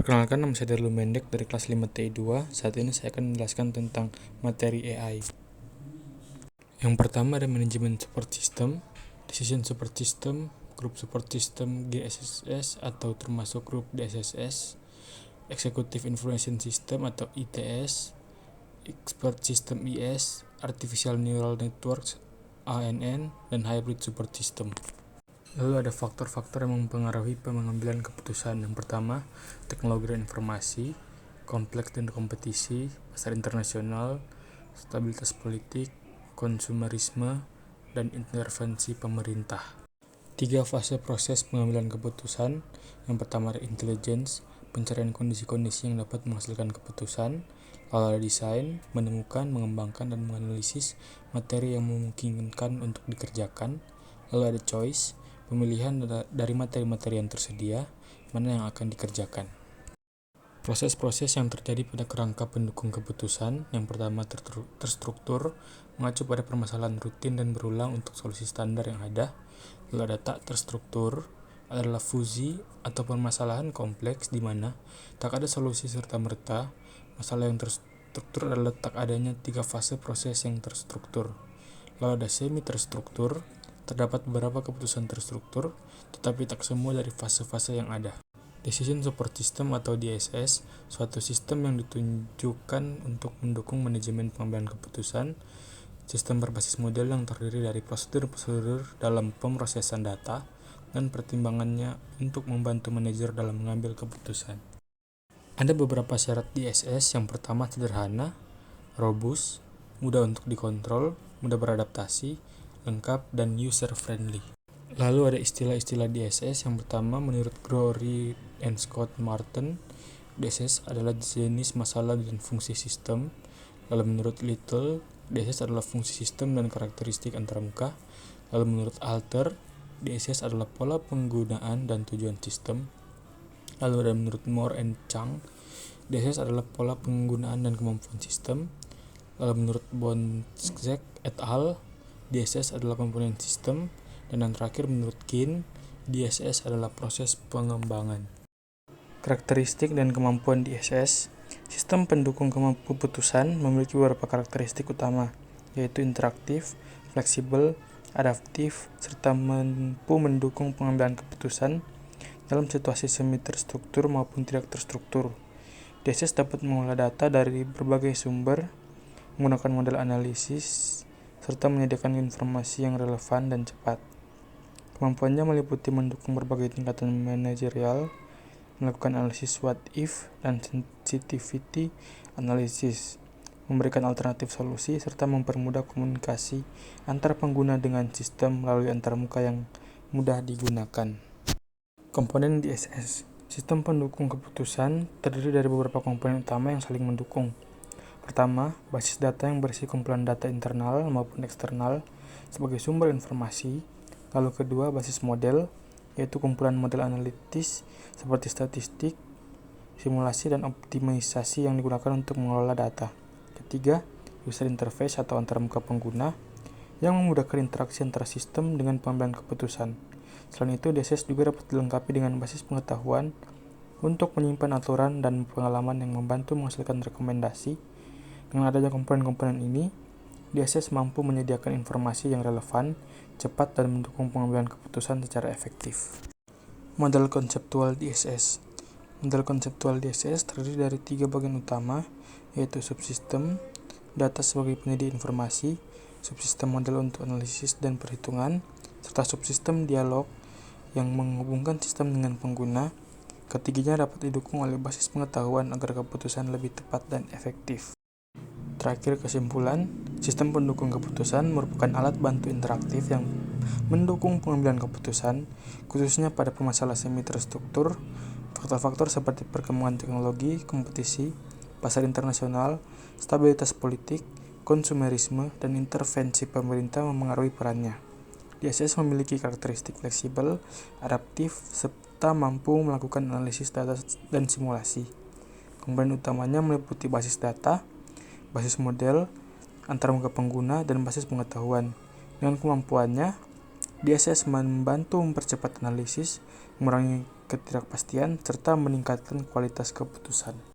Perkenalkan, nama saya Darlu Mendek dari kelas 5TI2. Saat ini saya akan menjelaskan tentang materi AI. Yang pertama ada manajemen support system, decision support system, group support system GSS atau termasuk grup DSSS, executive information system atau ITS, expert system IS, artificial neural networks ANN, dan hybrid support system. Lalu ada faktor-faktor yang mempengaruhi pengambilan keputusan. Yang pertama, teknologi dan informasi, kompleks dan kompetisi, pasar internasional, stabilitas politik, konsumerisme, dan intervensi pemerintah. 3 fase proses pengambilan keputusan. Yang pertama ada intelligence, pencarian kondisi-kondisi yang dapat menghasilkan keputusan. Lalu ada desain, menemukan, mengembangkan, dan menganalisis materi yang memungkinkan untuk dikerjakan. Lalu ada choice, pemilihan dari materi-materi yang tersedia, mana yang akan dikerjakan. Proses-proses yang terjadi pada kerangka pendukung keputusan. Yang pertama terstruktur, mengacu pada permasalahan rutin dan berulang untuk solusi standar yang ada. Lalu ada tak terstruktur, adalah fusi atau permasalahan kompleks di mana tak ada solusi serta-merta. Masalah yang terstruktur adalah tak adanya 3 fase proses yang terstruktur. Lalu ada semi terstruktur, terdapat beberapa keputusan terstruktur, tetapi tak semua dari fase-fase yang ada. Decision Support System atau DSS, suatu sistem yang ditunjukkan untuk mendukung manajemen pengambilan keputusan. Sistem berbasis model yang terdiri dari prosedur-prosedur dalam pemrosesan data dan pertimbangannya untuk membantu manajer dalam mengambil keputusan. Ada beberapa syarat DSS. Yang pertama sederhana, robust, mudah untuk dikontrol, mudah beradaptasi, lengkap, dan user-friendly. Lalu ada istilah-istilah DSS. Yang pertama, menurut Grory and Scott Martin, DSS adalah jenis masalah dan fungsi sistem. Lalu menurut Little, DSS adalah fungsi sistem dan karakteristik antarmuka. Lalu menurut Alter, DSS adalah pola penggunaan dan tujuan sistem. Lalu ada menurut Moore and Chang, DSS adalah pola penggunaan dan kemampuan sistem. Lalu menurut Bonczek et al., DSS adalah komponen sistem. Dan yang terakhir menurut Kin, DSS adalah proses pengembangan. Karakteristik dan kemampuan DSS. Sistem pendukung keputusan memiliki beberapa karakteristik utama, yaitu interaktif, fleksibel, adaptif, serta mampu mendukung pengambilan keputusan dalam situasi semi terstruktur maupun tidak terstruktur. DSS dapat mengolah data dari berbagai sumber, menggunakan model analisis, serta menyediakan informasi yang relevan dan cepat. Kemampuannya meliputi mendukung berbagai tingkatan manajerial, melakukan analisis what if dan sensitivity analysis, memberikan alternatif solusi, serta mempermudah komunikasi antar pengguna dengan sistem melalui antarmuka yang mudah digunakan. Komponen DSS. Sistem pendukung keputusan terdiri dari beberapa komponen utama yang saling mendukung. Pertama, basis data yang berisi kumpulan data internal maupun eksternal sebagai sumber informasi. Lalu kedua, basis model, yaitu kumpulan model analitis seperti statistik, simulasi, dan optimisasi yang digunakan untuk mengelola data. Ketiga, user interface atau antarmuka pengguna yang memudahkan interaksi antara sistem dengan pengambilan keputusan. Selain itu, DSS juga dapat dilengkapi dengan basis pengetahuan untuk menyimpan aturan dan pengalaman yang membantu menghasilkan rekomendasi. Dengan adanya komponen-komponen ini, DSS mampu menyediakan informasi yang relevan, cepat, dan mendukung pengambilan keputusan secara efektif. Model konseptual DSS. Model konseptual DSS terdiri dari 3 bagian utama, yaitu subsistem, data sebagai penyedia informasi, subsistem model untuk analisis dan perhitungan, serta subsistem dialog yang menghubungkan sistem dengan pengguna. Ketiganya dapat didukung oleh basis pengetahuan agar keputusan lebih tepat dan efektif. Terakhir, kesimpulan, sistem pendukung keputusan merupakan alat bantu interaktif yang mendukung pengambilan keputusan, khususnya pada permasalahan semi terstruktur. Faktor-faktor seperti perkembangan teknologi, kompetisi, pasar internasional, stabilitas politik, konsumerisme, dan intervensi pemerintah memengaruhi perannya. DSS memiliki karakteristik fleksibel, adaptif, serta mampu melakukan analisis data dan simulasi. Komponen utamanya meliputi basis data, basis model, antarmuka pengguna, dan basis pengetahuan. Dengan kemampuannya, DSS membantu mempercepat analisis, mengurangi ketidakpastian, serta meningkatkan kualitas keputusan.